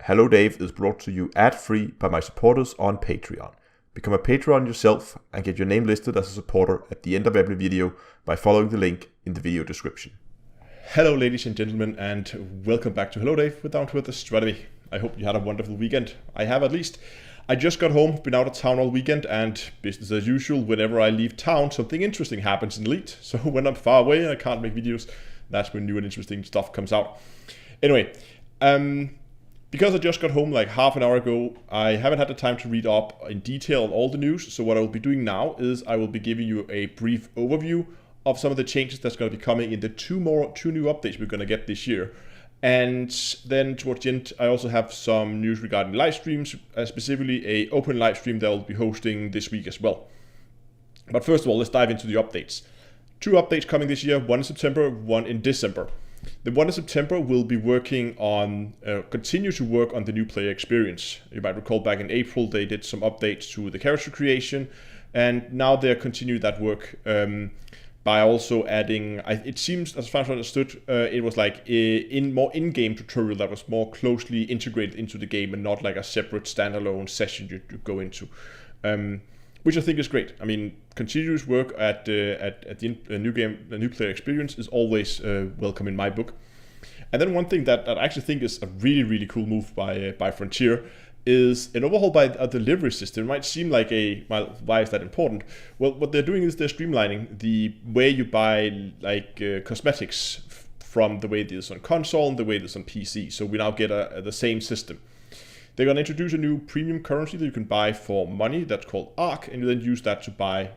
Hello Dave is brought to you ad-free by my supporters on Patreon. Become a Patreon yourself and get your name listed as a supporter at the end of every video by following the link in the video description. Hello ladies and gentlemen, and welcome back to Hello Dave with Down to Earth Astronomy. I hope you had a wonderful weekend. I have at least. I just got home, been out of town all weekend, and business as usual, whenever I leave town something interesting happens in Elite. So when I'm far away and I can't make videos, that's when new and interesting stuff comes out. Anyway, because I just got home like half an hour ago, I haven't had the time to read up in detail on all the news. So what I will be doing now is I will be giving you a brief overview of some of the changes that's going to be coming in the two new updates we're going to get this year. And then towards the end, I also have some news regarding live streams, specifically a open live stream that I'll be hosting this week as well. But first of all, let's dive into the updates. Two updates coming this year, one in September, one in December. The one in September will be working on, continue to work on the new player experience. You might recall back in April, they did some updates to the character creation, and now they're continuing that work by also adding, it seems, as far as I understood, it was like more in-game tutorial that was more closely integrated into the game and not like a separate standalone session you go into. Which I think is great. I mean, continuous work at the new player experience is always welcome in my book. And then one thing that I actually think is a really cool move by Frontier is an overhaul by a delivery system. It might seem like why is that important? Well, what they're doing is they're streamlining the way you buy like cosmetics from the way it is on console and the way it is on PC. So we now get the same system. They're going to introduce a new premium currency that you can buy for money that's called ARC, and you then use that to buy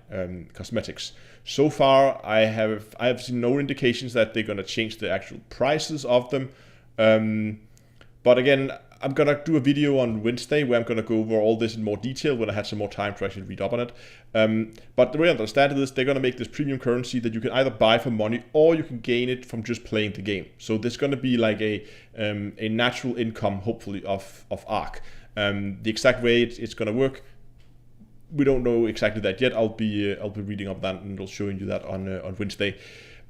cosmetics. So far, I have seen no indications that they're going to change the actual prices of them. But again, I'm going to do a video on Wednesday where I'm going to go over all this in more detail when I had some more time to actually read up on it. But the way I understand it is they're going to make this premium currency that you can either buy for money or you can gain it from just playing the game. So there's going to be like a natural income, hopefully, of ARC. The exact way it's going to work, we don't know exactly that yet. I'll be reading up that and I'll showing you that on Wednesday.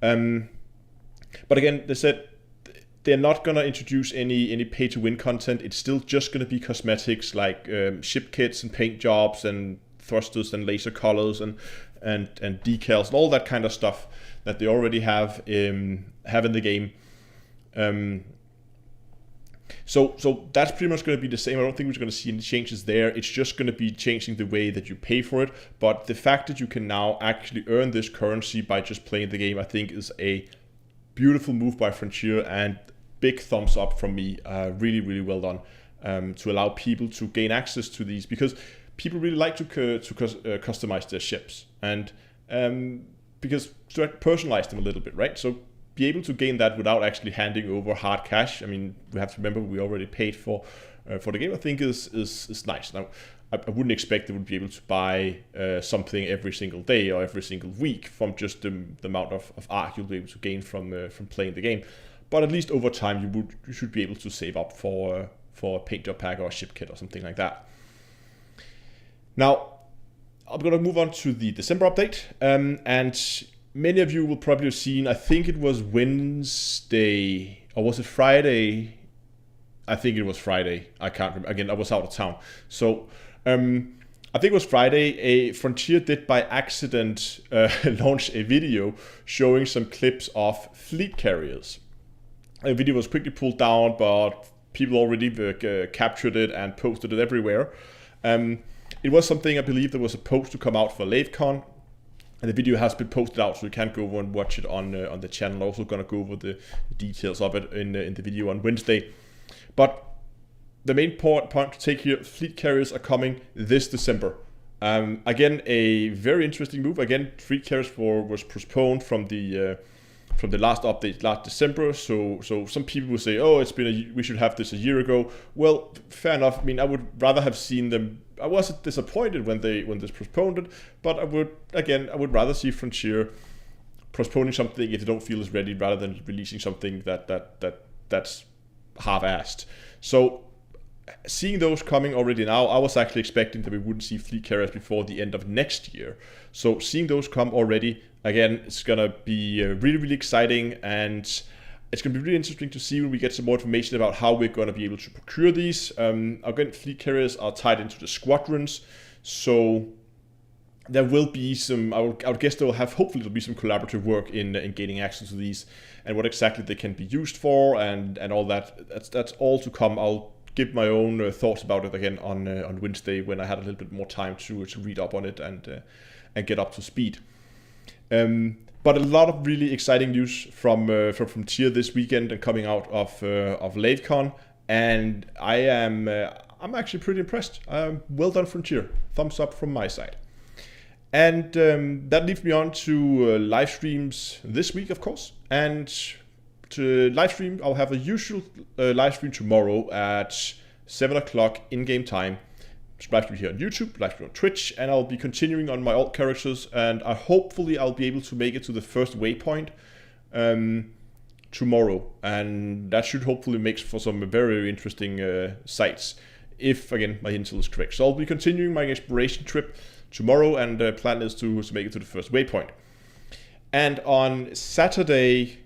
But again, they said they're not going to introduce any pay-to-win content. It's still just going to be cosmetics like ship kits and paint jobs and thrusters and laser colors and decals and all that kind of stuff that they already have in the game. So that's pretty much going to be the same. I don't think we're going to see any changes there. It's just going to be changing the way that you pay for it. But the fact that you can now actually earn this currency by just playing the game, I think is a beautiful move by Frontier and big thumbs up from me. Really well done to allow people to gain access to these, because people really like to customize their ships and because to personalize them a little bit, right? So be able to gain that without actually handing over hard cash. I mean, we have to remember we already paid for the game. I think is nice. Now, I wouldn't expect they would be able to buy something every single day or every single week from just the amount of ARC you'll be able to gain from playing the game. But at least over time, you should be able to save up for a paint job pack or a ship kit or something like that. Now, I'm going to move on to the December update, and many of you will probably have seen, I think it was Wednesday, or was it Friday? I think it was Friday. I can't remember. Again, I was out of town. So I think it was Friday, Frontier did by accident launch a video showing some clips of fleet carriers. The video was quickly pulled down, but people already captured it and posted it everywhere. It was something I believe that was supposed to come out for LaveCon. And the video has been posted out, so you can go over and watch it on the channel. I'm also going to go over the details of it in the video on Wednesday. But the main point to take here, fleet carriers are coming this December. Again, a very interesting move. Again, fleet carriers was postponed from the last update last December. So some people will say, oh, we should have this a year ago. Well, fair enough. I mean, I would rather have seen them. I wasn't disappointed when this postponed it, but I would rather see Frontier postponing something if they don't feel is ready, rather than releasing something that's half-assed. So seeing those coming already now, I was actually expecting that we wouldn't see fleet carriers before the end of next year. So seeing those come already, again, it's gonna be really, really exciting, and it's going to be really interesting to see when we get some more information about how we're going to be able to procure these. Again, fleet carriers are tied into the squadrons, so there will be some, I would guess hopefully there'll be some collaborative work in gaining access to these and what exactly they can be used for and all that. That's all to come. I'll give my own thoughts about it again on Wednesday when I had a little bit more time to read up on it and get up to speed. But a lot of really exciting news from Frontier this weekend and coming out of LaveCon, and I'm actually pretty impressed. Well done, Frontier. Thumbs up from my side. And that leads me on to live streams this week, of course. And to live stream, I'll have a usual live stream tomorrow at 7 o'clock in-game time. Live stream here on YouTube, live stream on Twitch, and I'll be continuing on my alt characters, and hopefully I'll be able to make it to the first waypoint tomorrow, and that should hopefully make for some very, very interesting sights, if again my intel is correct. So I'll be continuing my exploration trip tomorrow, and the plan is to make it to the first waypoint. And on Saturday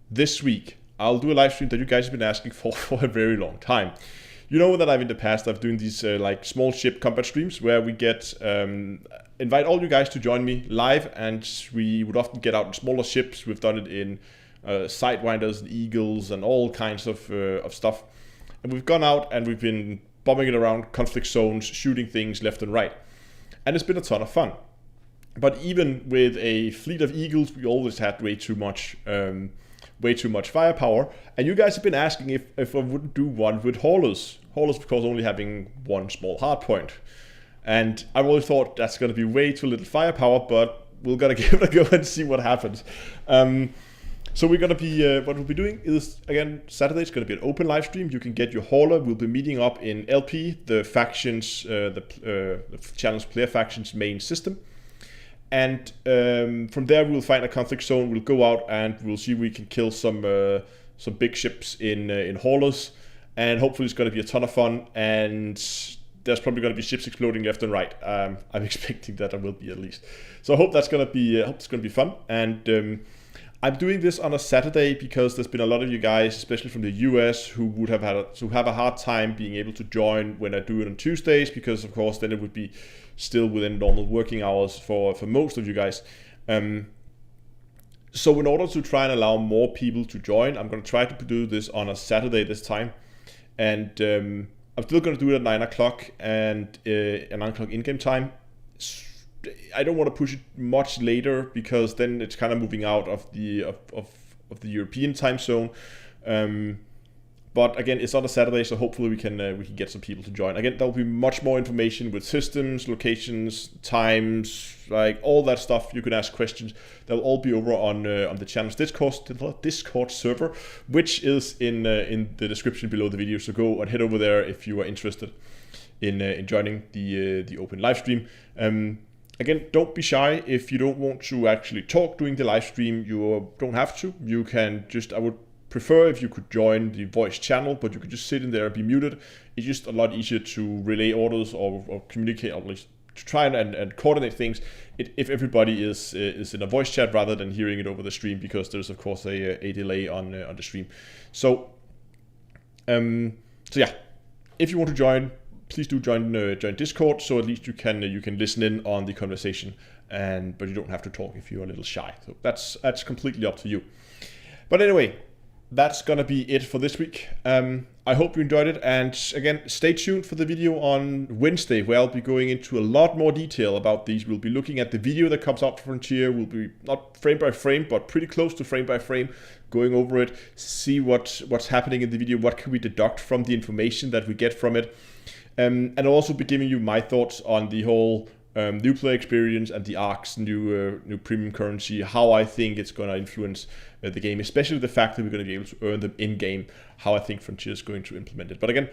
this week, I'll do a live stream that you guys have been asking for a very long time. You know that in the past I've doing these like small ship combat streams where we get invite all you guys to join me live, and we would often get out in smaller ships. We've done it in Sidewinders and Eagles and all kinds of stuff, and we've gone out and we've been bombing it around conflict zones, shooting things left and right, and it's been a ton of fun. But even with a fleet of Eagles, we always had way too much firepower, and you guys have been asking if I wouldn't do one with haulers. Haulers, of course, only having one small hardpoint, and I always thought that's going to be way too little firepower, but we're going to give it a go and see what happens. So we're going to be, what we'll be doing is, again, Saturday it's going to be an open live stream. You can get your hauler. We'll be meeting up in LP, the factions, the challenge player factions main system. And from there we'll find a conflict zone. We'll go out and we'll see if we can kill some big ships in haulers, and hopefully it's going to be a ton of fun. And there's probably going to be ships exploding left and right. I'm expecting that there will be, at least. So I hope that's going to be fun. And I'm doing this on a Saturday because there's been a lot of you guys, especially from the US, who would have a hard time being able to join when I do it on Tuesdays, because of course then it would be still within normal working hours for most of you guys. So in order to try and allow more people to join, I'm going to try to do this on a Saturday this time. And I'm still going to do it at 9 o'clock and at 9 o'clock in-game time. I don't want to push it much later because then it's kind of moving out of the European time zone. But again, it's on a Saturday, so hopefully we can get some people to join. Again, there'll be much more information with systems, locations, times, like all that stuff. You can ask questions. They'll all be over on the channel's Discord server, which is in the description below the video. So go and head over there if you are interested in joining the open live stream. Again, don't be shy. If you don't want to actually talk during the live stream, you don't have to. You can just, I would prefer if you could join the voice channel, but you could just sit in there and be muted. It's just a lot easier to relay orders or communicate, or at least to try and coordinate things if everybody is in a voice chat rather than hearing it over the stream, because there's of course a delay on the stream. So yeah, if you want to join, please do join Discord, so at least you can listen in on the conversation, but you don't have to talk if you're a little shy. So that's completely up to you. But anyway, that's gonna be it for this week. I hope you enjoyed it, and again, stay tuned for the video on Wednesday, where I'll be going into a lot more detail about these. We'll be looking at the video that comes out for Frontier. We'll be not frame by frame, but pretty close to frame by frame, going over it, see what's happening in the video, what can we deduct from the information that we get from it. And I'll also be giving you my thoughts on the whole new player experience and the ARK's new premium currency, how I think it's going to influence the game, especially the fact that we're going to be able to earn them in-game, how I think Frontier is going to implement it. But again,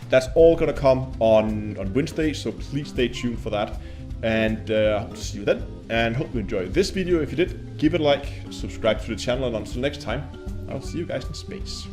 that's all going to come on Wednesday, so please stay tuned for that. And I hope to see you then, and hope you enjoyed this video. If you did, give it a like, subscribe to the channel, and until next time, I'll see you guys in space.